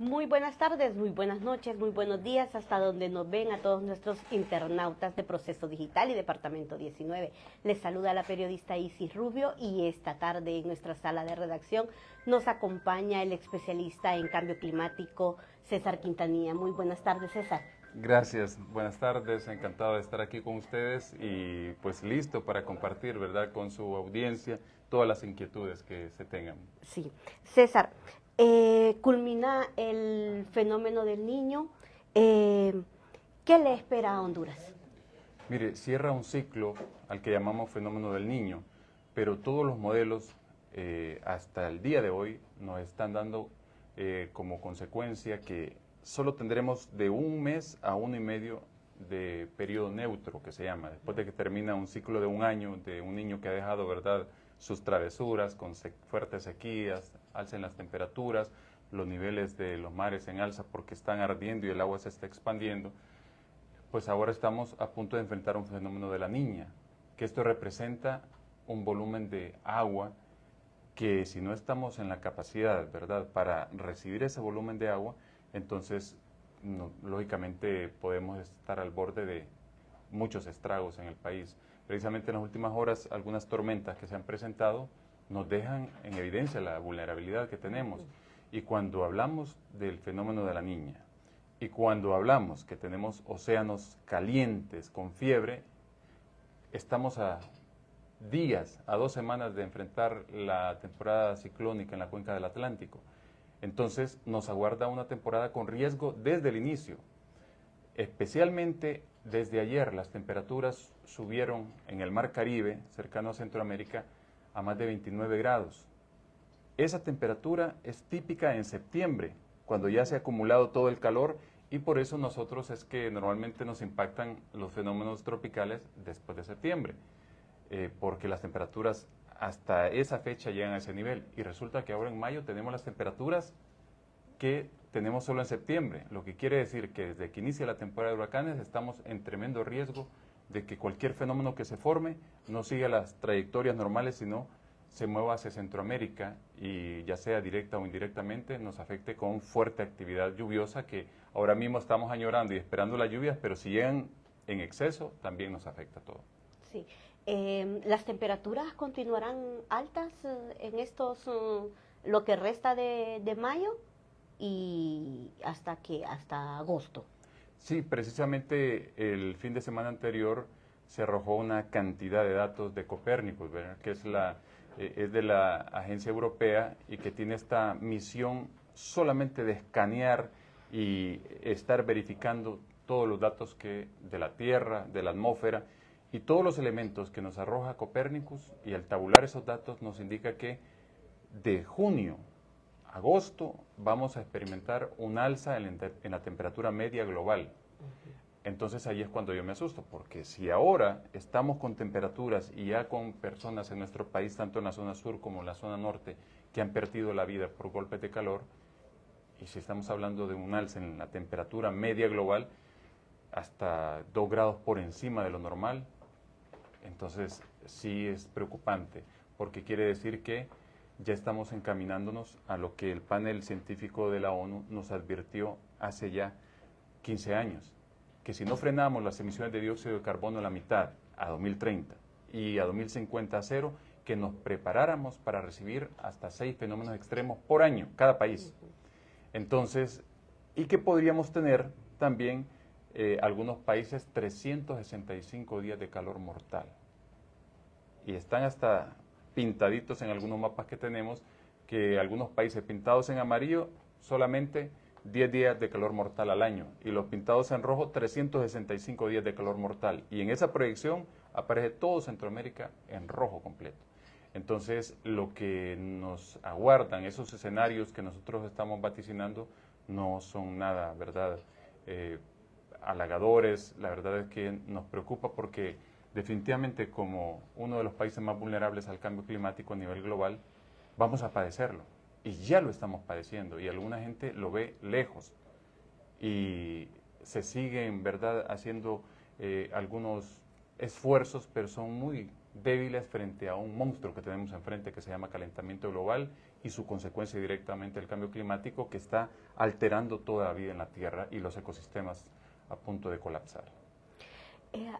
Muy buenas tardes, muy buenas noches, muy buenos días, hasta donde nos ven a todos nuestros internautas de Proceso Digital y Departamento 19. Les saluda la periodista Isis Rubio y esta tarde en nuestra sala de redacción nos acompaña el especialista en cambio climático, César Quintanilla. Muy buenas tardes, César. Gracias, buenas tardes, encantado de estar aquí con ustedes y pues listo para compartir, ¿verdad?, con su audiencia todas las inquietudes que se tengan. Sí, César, culmina el fenómeno del Niño. ¿Qué le espera a Honduras? Mire, cierra un ciclo al que llamamos fenómeno del Niño, pero todos los modelos hasta el día de hoy nos están dando como consecuencia que solo tendremos de un mes a 1 y medio de periodo neutro, que se llama, después de que termina un ciclo de un año de un niño que ha dejado, ¿verdad?, sus travesuras con fuertes sequías, alzan las temperaturas, los niveles de los mares en alza porque están ardiendo y el agua se está expandiendo. Pues ahora estamos a punto de enfrentar un fenómeno de la Niña, que esto representa un volumen de agua que si no estamos en la capacidad, ¿verdad?, para recibir ese volumen de agua, entonces lógicamente podemos estar al borde de muchos estragos en el país. Precisamente en las últimas horas algunas tormentas que se han presentado nos dejan en evidencia la vulnerabilidad que tenemos. Y cuando hablamos del fenómeno de la Niña, y cuando hablamos que tenemos océanos calientes con fiebre, estamos a días, a 2 semanas de enfrentar la temporada ciclónica en la cuenca del Atlántico. Entonces nos aguarda una temporada con riesgo desde el inicio. Especialmente desde ayer las temperaturas subieron en el Mar Caribe, cercano a Centroamérica, a más de 29 grados. Esa temperatura es típica en septiembre, cuando ya se ha acumulado todo el calor, y por eso nosotros es que normalmente nos impactan los fenómenos tropicales después de septiembre, porque las temperaturas hasta esa fecha llegan a ese nivel. Y resulta que ahora en mayo tenemos las temperaturas que tenemos solo en septiembre, lo que quiere decir que desde que inicia la temporada de huracanes estamos en tremendo riesgo de que cualquier fenómeno que se forme no siga las trayectorias normales, sino se mueva hacia Centroamérica y ya sea directa o indirectamente nos afecte con fuerte actividad lluviosa que ahora mismo estamos añorando y esperando las lluvias, pero si llegan en exceso también nos afecta a todo. Sí. ¿Las temperaturas continuarán altas en lo que resta de mayo y hasta agosto? Sí, precisamente el fin de semana anterior se arrojó una cantidad de datos de Copérnicus, ¿verdad?, que es de la agencia europea y que tiene esta misión solamente de escanear y estar verificando todos los datos de la Tierra, de la atmósfera y todos los elementos que nos arroja Copérnicus, y al tabular esos datos nos indica que de junio a agosto vamos a experimentar un alza en la temperatura media global. Entonces ahí es cuando yo me asusto, porque si ahora estamos con temperaturas y ya con personas en nuestro país, tanto en la zona sur como en la zona norte, que han perdido la vida por golpes de calor, y si estamos hablando de un alza en la temperatura media global, hasta 2 grados por encima de lo normal, entonces sí es preocupante, porque quiere decir que ya estamos encaminándonos a lo que el panel científico de la ONU nos advirtió hace ya 15 años, que si no frenamos las emisiones de dióxido de carbono a la mitad, a 2030, y a 2050 a cero, que nos preparáramos para recibir hasta 6 fenómenos extremos por año, cada país. Entonces, y que podríamos tener también algunos países 365 días de calor mortal. Y están hasta pintaditos en algunos mapas que tenemos, que algunos países pintados en amarillo solamente 10 días de calor mortal al año, y los pintados en rojo 365 días de calor mortal, y en esa proyección aparece todo Centroamérica en rojo completo. Entonces lo que nos aguardan, esos escenarios que nosotros estamos vaticinando, no son nada, ¿verdad?, halagadores. La verdad es que nos preocupa porque definitivamente como uno de los países más vulnerables al cambio climático a nivel global, vamos a padecerlo. Y ya lo estamos padeciendo, y alguna gente lo ve lejos. Y se siguen, ¿verdad?, haciendo algunos esfuerzos, pero son muy débiles frente a un monstruo que tenemos enfrente que se llama calentamiento global y su consecuencia directamente el cambio climático que está alterando toda la vida en la Tierra y los ecosistemas a punto de colapsar.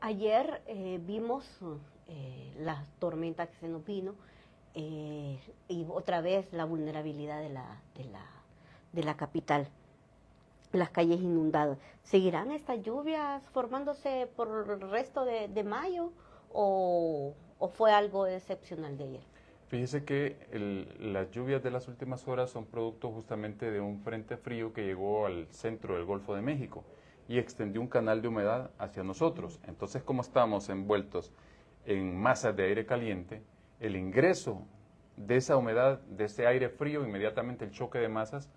Ayer vimos la tormenta que se nos vino y otra vez la vulnerabilidad de la capital, las calles inundadas. ¿Seguirán estas lluvias formándose por el resto de mayo o fue algo excepcional de ayer? Fíjese que las lluvias de las últimas horas son producto justamente de un frente frío que llegó al centro del Golfo de México y extendió un canal de humedad hacia nosotros. Entonces, como estamos envueltos en masas de aire caliente, el ingreso de esa humedad, de ese aire frío, inmediatamente el choque de masas,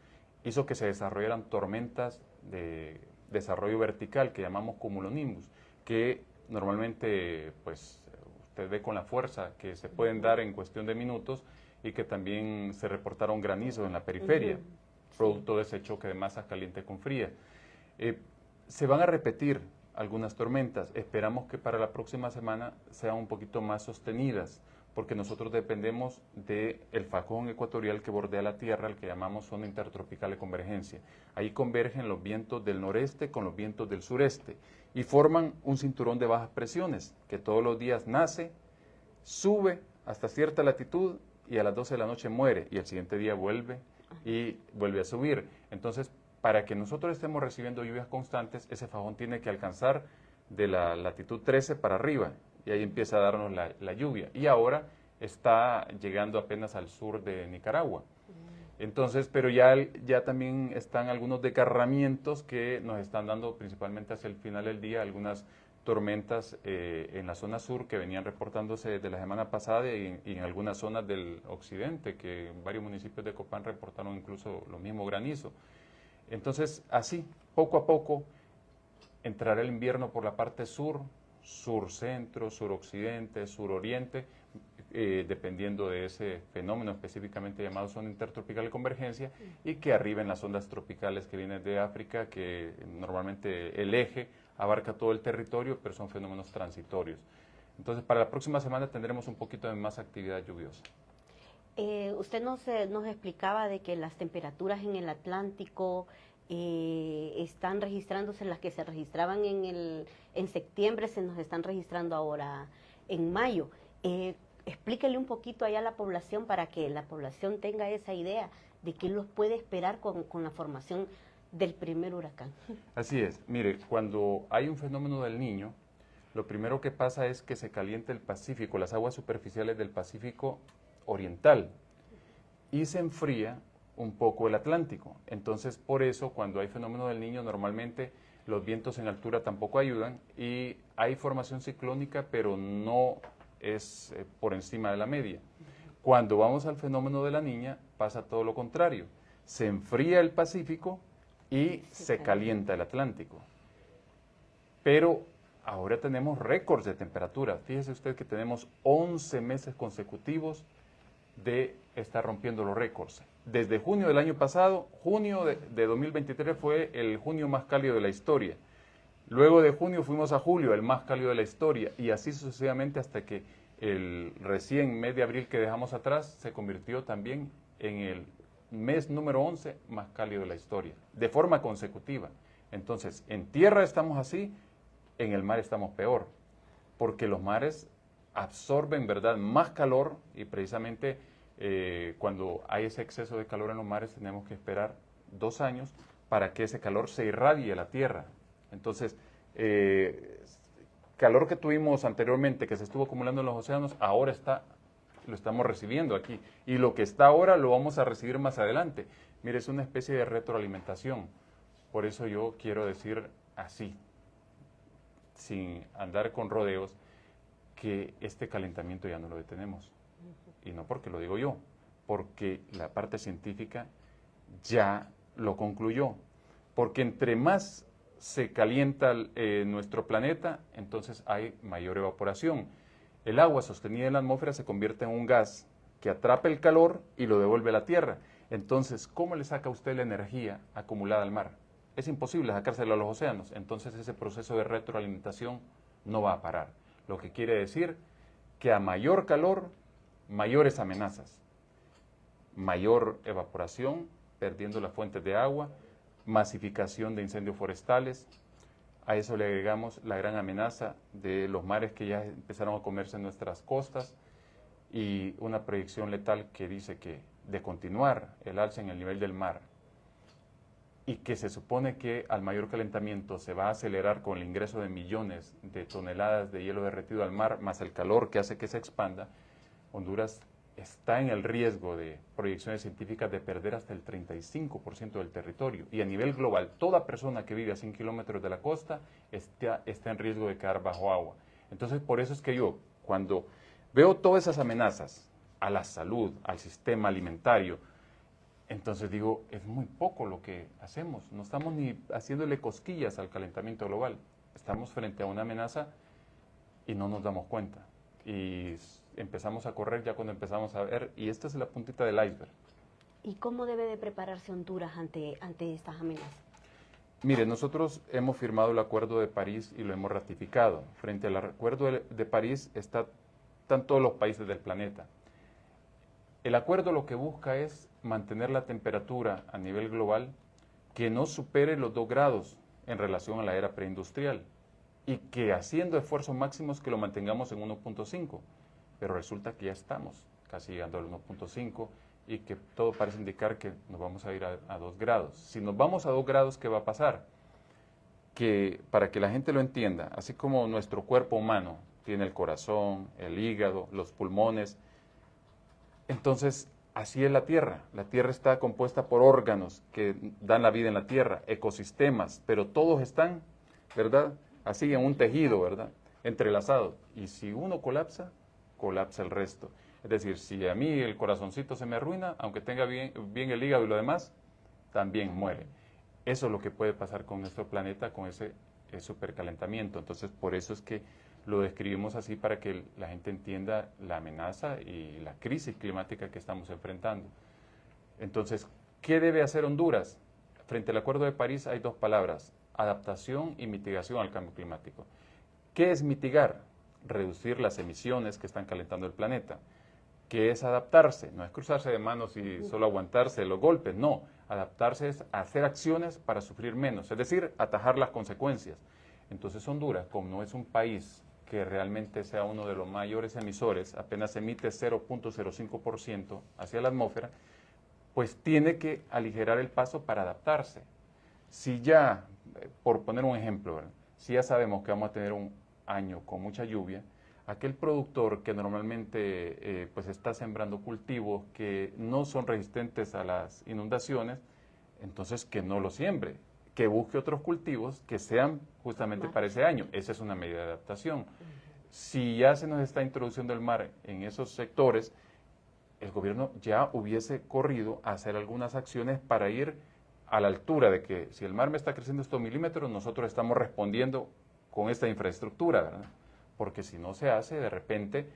hizo que se desarrollaran tormentas de desarrollo vertical que llamamos cumulonimbus, que normalmente pues usted ve con la fuerza que se pueden dar en cuestión de minutos y que también se reportaron granizos en la periferia, producto de ese choque de masas caliente con fría. Se van a repetir algunas tormentas, esperamos que para la próxima semana sean un poquito más sostenidas, porque nosotros dependemos del facón ecuatorial que bordea la Tierra, el que llamamos zona intertropical de convergencia. Ahí convergen los vientos del noreste con los vientos del sureste y forman un cinturón de bajas presiones que todos los días nace, sube hasta cierta latitud y a las 12 de la noche muere y el siguiente día vuelve y vuelve a subir. Entonces, para que nosotros estemos recibiendo lluvias constantes, ese fajón tiene que alcanzar de la latitud 13 para arriba y ahí empieza a darnos la lluvia. Y ahora está llegando apenas al sur de Nicaragua. Entonces, pero ya también están algunos desgarramientos que nos están dando principalmente hacia el final del día, algunas tormentas en la zona sur que venían reportándose desde la semana pasada y en algunas zonas del occidente, que en varios municipios de Copán reportaron incluso lo mismo granizo. Entonces, así, poco a poco, entrará el invierno por la parte sur, sur-centro, sur-occidente, sur-oriente, dependiendo de ese fenómeno específicamente llamado zona intertropical de convergencia, y que arriba en las ondas tropicales que vienen de África, que normalmente el eje abarca todo el territorio, pero son fenómenos transitorios. Entonces, para la próxima semana tendremos un poquito de más actividad lluviosa. Usted nos explicaba de que las temperaturas en el Atlántico están registrándose, las que se registraban en septiembre se nos están registrando ahora en mayo. Explíquele un poquito allá a la población para que la población tenga esa idea de qué los puede esperar con la formación del primer huracán. Así es. Mire, cuando hay un fenómeno del Niño, lo primero que pasa es que se calienta el Pacífico, las aguas superficiales del Pacífico oriental, y se enfría un poco el Atlántico. Entonces, por eso, cuando hay fenómeno del Niño, normalmente los vientos en altura tampoco ayudan y hay formación ciclónica, pero no es por encima de la media. Cuando vamos al fenómeno de la Niña, pasa todo lo contrario. Se enfría el Pacífico y se calienta el Atlántico. Pero ahora tenemos récords de temperatura. Fíjese usted que tenemos 11 meses consecutivos de estar rompiendo los récords. Desde junio del año pasado, junio de 2023 fue el junio más cálido de la historia. Luego de junio fuimos a julio, el más cálido de la historia, y así sucesivamente hasta que el recién mes de abril que dejamos atrás se convirtió también en el mes número 11 más cálido de la historia, de forma consecutiva. Entonces, en tierra estamos así, en el mar estamos peor, porque los mares absorben, ¿verdad?, más calor y precisamente cuando hay ese exceso de calor en los mares tenemos que esperar 2 años para que ese calor se irradie a la tierra. Entonces, calor que tuvimos anteriormente, que se estuvo acumulando en los océanos, ahora lo estamos recibiendo aquí. Y lo que está ahora lo vamos a recibir más adelante. Mire, es una especie de retroalimentación. Por eso yo quiero decir así, sin andar con rodeos, que este calentamiento ya no lo detenemos. Y no porque lo digo yo, porque la parte científica ya lo concluyó. Porque entre más se calienta nuestro planeta, entonces hay mayor evaporación. El agua sostenida en la atmósfera se convierte en un gas que atrapa el calor y lo devuelve a la Tierra. Entonces, ¿cómo le saca a usted la energía acumulada al mar? Es imposible sacársela a los océanos. Entonces, ese proceso de retroalimentación no va a parar. Lo que quiere decir que a mayor calor, mayores amenazas. mayor evaporación, perdiendo las fuentes de agua, masificación de incendios forestales. A eso le agregamos la gran amenaza de los mares que ya empezaron a comerse nuestras costas y una proyección letal que dice que de continuar el alza en el nivel del mar y que se supone que al mayor calentamiento se va a acelerar con el ingreso de millones de toneladas de hielo derretido al mar, más el calor que hace que se expanda, Honduras está en el riesgo de proyecciones científicas de perder hasta el 35% del territorio. Y a nivel global, toda persona que vive a 100 kilómetros de la costa está en riesgo de quedar bajo agua. Entonces, por eso es que yo, cuando veo todas esas amenazas a la salud, al sistema alimentario, entonces digo, es muy poco lo que hacemos. No estamos ni haciéndole cosquillas al calentamiento global. Estamos frente a una amenaza y no nos damos cuenta. Y empezamos a correr ya cuando empezamos a ver, y esta es la puntita del iceberg. ¿Y cómo debe de prepararse Honduras ante estas amenazas? Mire, nosotros hemos firmado el Acuerdo de París y lo hemos ratificado. Frente al Acuerdo de París están todos los países del planeta. El acuerdo lo que busca es mantener la temperatura a nivel global que no supere los 2 grados en relación a la era preindustrial y que haciendo esfuerzos máximos que lo mantengamos en 1.5, pero resulta que ya estamos casi llegando al 1.5 y que todo parece indicar que nos vamos a ir a 2 grados. Si nos vamos a 2 grados, ¿qué va a pasar? Que para que la gente lo entienda, así como nuestro cuerpo humano tiene el corazón, el hígado, los pulmones, entonces así es la Tierra. La Tierra está compuesta por órganos que dan la vida en la Tierra, ecosistemas, pero todos están, ¿verdad?, así en un tejido, ¿verdad?, entrelazados. Y si uno colapsa, colapsa el resto. Es decir, si a mí el corazoncito se me arruina, aunque tenga bien el hígado y lo demás, también muere. Eso es lo que puede pasar con nuestro planeta, con ese supercalentamiento. Entonces, por eso es que lo describimos así, para que la gente entienda la amenaza y la crisis climática que estamos enfrentando. Entonces, ¿qué debe hacer Honduras? Frente al Acuerdo de París hay 2 palabras: adaptación y mitigación al cambio climático. ¿Qué es mitigar? Reducir las emisiones que están calentando el planeta. ¿Qué es adaptarse? No es cruzarse de manos y solo aguantarse los golpes, no. Adaptarse es hacer acciones para sufrir menos, es decir, atajar las consecuencias. Entonces Honduras, como no es un país que realmente sea uno de los mayores emisores, apenas emite 0.05% hacia la atmósfera, pues tiene que aligerar el paso para adaptarse. Si ya, por poner un ejemplo, ¿verdad?, si ya sabemos que vamos a tener un año con mucha lluvia, aquel productor que normalmente pues está sembrando cultivos que no son resistentes a las inundaciones, entonces que no lo siembre, que busque otros cultivos que sean justamente para ese año. Esa es una medida de adaptación. Si ya se nos está introduciendo el mar en esos sectores, el gobierno ya hubiese corrido a hacer algunas acciones para ir a la altura de que si el mar me está creciendo estos milímetros, nosotros estamos respondiendo con esta infraestructura, ¿verdad? Porque si no se hace, de repente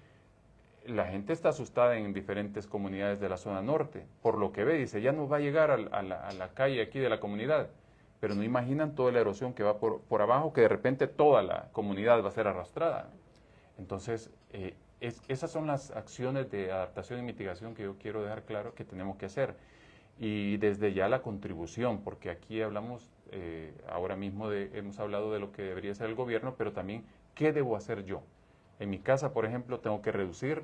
la gente está asustada en diferentes comunidades de la zona norte, por lo que ve, dice, ya no va a llegar a la calle aquí de la comunidad, pero no imaginan toda la erosión que va por abajo, que de repente toda la comunidad va a ser arrastrada. Entonces, esas son las acciones de adaptación y mitigación que yo quiero dejar claro que tenemos que hacer. Y desde ya la contribución, porque aquí hablamos, ahora mismo hemos hablado de lo que debería hacer el gobierno, pero también ¿qué debo hacer yo? En mi casa, por ejemplo, tengo que reducir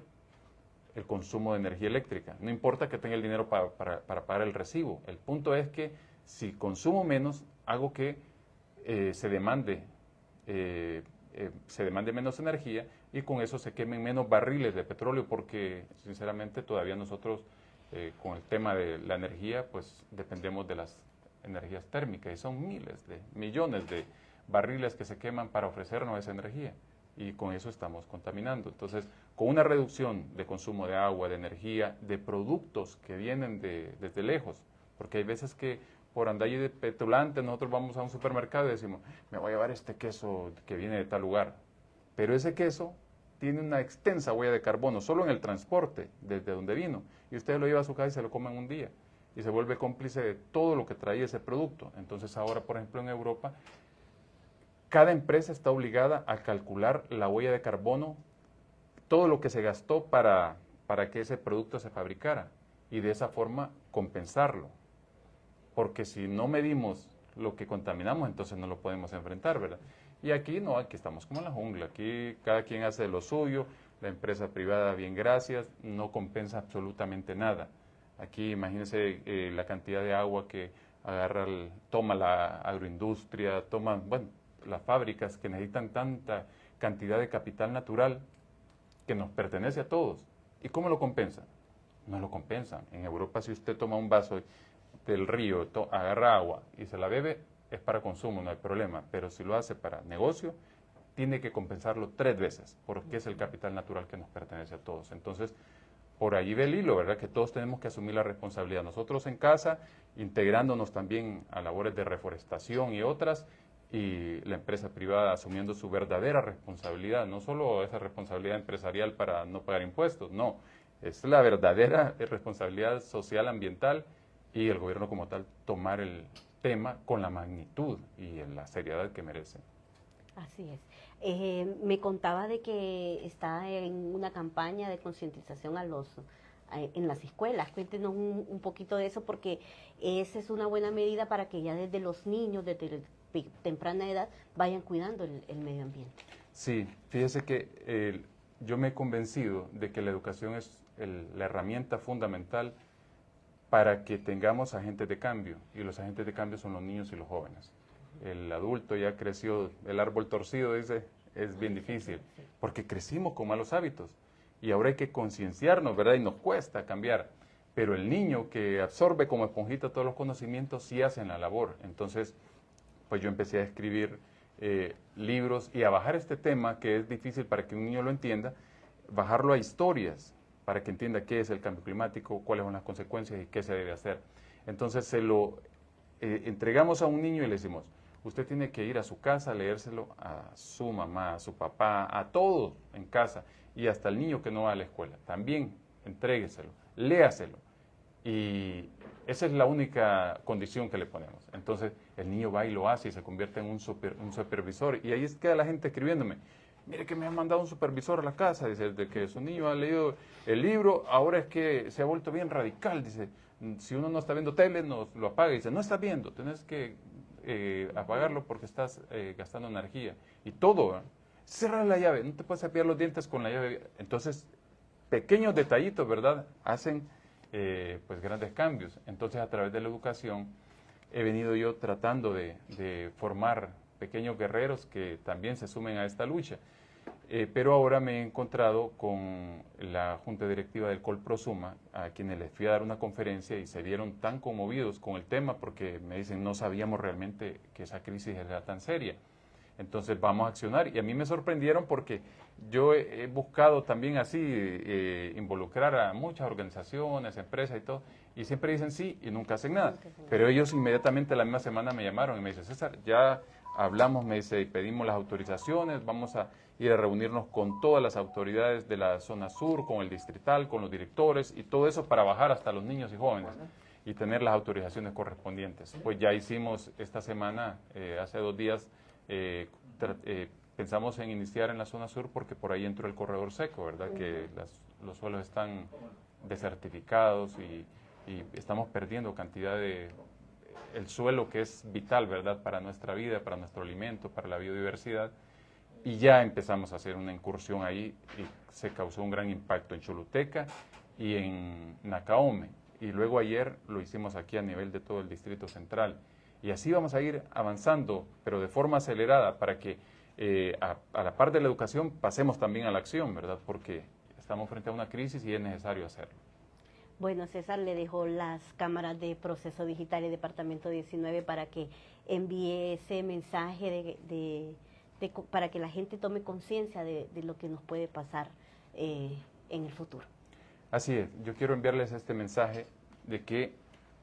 el consumo de energía eléctrica. No importa que tenga el dinero para pagar el recibo. El punto es que si consumo menos, hago que se demande menos energía y con eso se quemen menos barriles de petróleo, porque sinceramente todavía nosotros con el tema de la energía pues dependemos de las energías térmicas y son miles de millones de barriles que se queman para ofrecernos esa energía y con eso estamos contaminando. Entonces, con una reducción de consumo de agua, de energía, de productos que vienen desde lejos, porque hay veces que por andar de petulante nosotros vamos a un supermercado y decimos, me voy a llevar este queso que viene de tal lugar, pero ese queso tiene una extensa huella de carbono solo en el transporte desde donde vino, y usted lo lleva a su casa y se lo come en un día y se vuelve cómplice de todo lo que traía ese producto. Entonces ahora, por ejemplo, en Europa, cada empresa está obligada a calcular la huella de carbono, todo lo que se gastó para que ese producto se fabricara. y de esa forma compensarlo. Porque si no medimos lo que contaminamos, entonces no lo podemos enfrentar, ¿verdad? Y aquí no, aquí estamos como en la jungla, aquí cada quien hace lo suyo, la empresa privada, bien gracias, no compensa absolutamente nada. Aquí imagínense la cantidad de agua que toma la agroindustria, bueno, las fábricas que necesitan tanta cantidad de capital natural que nos pertenece a todos. ¿Y cómo lo compensan? No lo compensan. En Europa, si usted toma un vaso del río, agarra agua y se la bebe, es para consumo, no hay problema. Pero si lo hace para negocio, tiene que compensarlo 3 veces, porque es el capital natural que nos pertenece a todos. Entonces, por ahí ve el hilo, ¿verdad? Que todos tenemos que asumir la responsabilidad. Nosotros en casa, integrándonos también a labores de reforestación y otras, y la empresa privada asumiendo su verdadera responsabilidad, no solo esa responsabilidad empresarial para no pagar impuestos, no, es la verdadera responsabilidad social, ambiental, y el gobierno como tal tomar el tema con la magnitud y en la seriedad que merece. Así es. Me contaba de que está en una campaña de concientización en las escuelas. Cuéntenos un poquito de eso, porque esa es una buena medida para que ya desde los niños, desde temprana edad, vayan cuidando el medio ambiente. Sí, fíjese que yo me he convencido de que la educación es la herramienta fundamental para que tengamos agentes de cambio, y los agentes de cambio son los niños y los jóvenes. El adulto ya creció, el árbol torcido, dice, es bien difícil, porque crecimos con malos hábitos, y ahora hay que concienciarnos, ¿verdad? Y nos cuesta cambiar, pero el niño que absorbe como esponjita todos los conocimientos, sí hacen la labor. Entonces, pues yo empecé a escribir libros y a bajar este tema, que es difícil para que un niño lo entienda, bajarlo a historias, para que entienda qué es el cambio climático, cuáles son las consecuencias y qué se debe hacer. Entonces se lo entregamos a un niño y le decimos, usted tiene que ir a su casa, leérselo a su mamá, a su papá, a todos en casa, y hasta el niño que no va a la escuela. También entrégueselo, léaselo. Y esa es la única condición que le ponemos. Entonces el niño va y lo hace y se convierte en un supervisor. Y ahí queda la gente escribiéndome, mire que me han mandado un supervisor a la casa, dice, de que su niño ha leído el libro, ahora es que se ha vuelto bien radical, dice, si uno no está viendo tele, lo apaga, dice, no estás viendo, tenés que apagarlo porque estás gastando energía. Y todo, ¿eh? Cierra la llave, no te puedes cepillar los dientes con la llave. Entonces, pequeños detallitos, ¿verdad?, hacen pues grandes cambios. Entonces, a través de la educación, he venido yo tratando de formar pequeños guerreros que también se sumen a esta lucha. Pero ahora me he encontrado con la Junta Directiva del Colprosuma, a quienes les fui a dar una conferencia y se vieron tan conmovidos con el tema porque me dicen, no sabíamos realmente que esa crisis era tan seria. Entonces vamos a accionar. Y a mí me sorprendieron porque yo he buscado también así involucrar a muchas organizaciones, empresas y todo, y siempre dicen sí y nunca hacen nada. Pero ellos inmediatamente la misma semana me llamaron y me dicen, César, ya hablamos, me dice, y pedimos las autorizaciones, vamos a ir a reunirnos con todas las autoridades de la zona sur, con el distrital, con los directores y todo eso para bajar hasta los niños y jóvenes y tener las autorizaciones correspondientes. Pues ya hicimos esta semana, hace 2 días, pensamos en iniciar en la zona sur porque por ahí entró el corredor seco, ¿verdad? Que los suelos están desertificados y estamos perdiendo cantidad el suelo que es vital, ¿verdad?, para nuestra vida, para nuestro alimento, para la biodiversidad, y ya empezamos a hacer una incursión ahí y se causó un gran impacto en Choluteca y en Nacaome, y luego ayer lo hicimos aquí a nivel de todo el Distrito Central, y así vamos a ir avanzando, pero de forma acelerada, para que a la par de la educación pasemos también a la acción, ¿verdad?, porque estamos frente a una crisis y es necesario hacerlo. Bueno, César, le dejo las cámaras de Proceso Digital y Departamento 19 para que envíe ese mensaje para que la gente tome conciencia de lo que nos puede pasar en el futuro. Así es, yo quiero enviarles este mensaje de que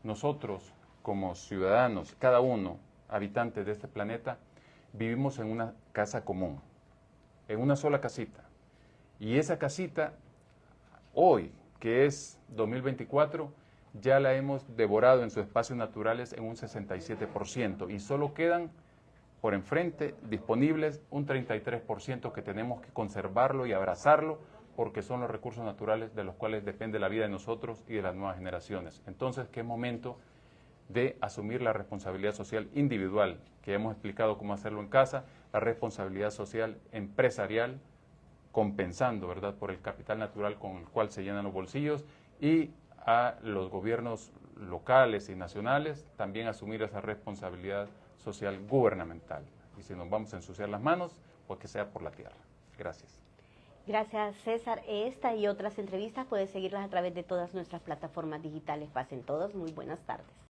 nosotros, como ciudadanos, cada uno, habitantes de este planeta, vivimos en una casa común, en una sola casita. Y esa casita, hoy, que es 2024, ya la hemos devorado en sus espacios naturales en un 67% y solo quedan por enfrente disponibles un 33% que tenemos que conservarlo y abrazarlo porque son los recursos naturales de los cuales depende la vida de nosotros y de las nuevas generaciones. Entonces, qué momento de asumir la responsabilidad social individual, que hemos explicado cómo hacerlo en casa, la responsabilidad social empresarial, compensando, ¿verdad?, por el capital natural con el cual se llenan los bolsillos, y a los gobiernos locales y nacionales también asumir esa responsabilidad social gubernamental. Y si nos vamos a ensuciar las manos, pues que sea por la tierra. Gracias. Gracias, César. Esta y otras entrevistas puedes seguirlas a través de todas nuestras plataformas digitales. Pasen todos muy buenas tardes.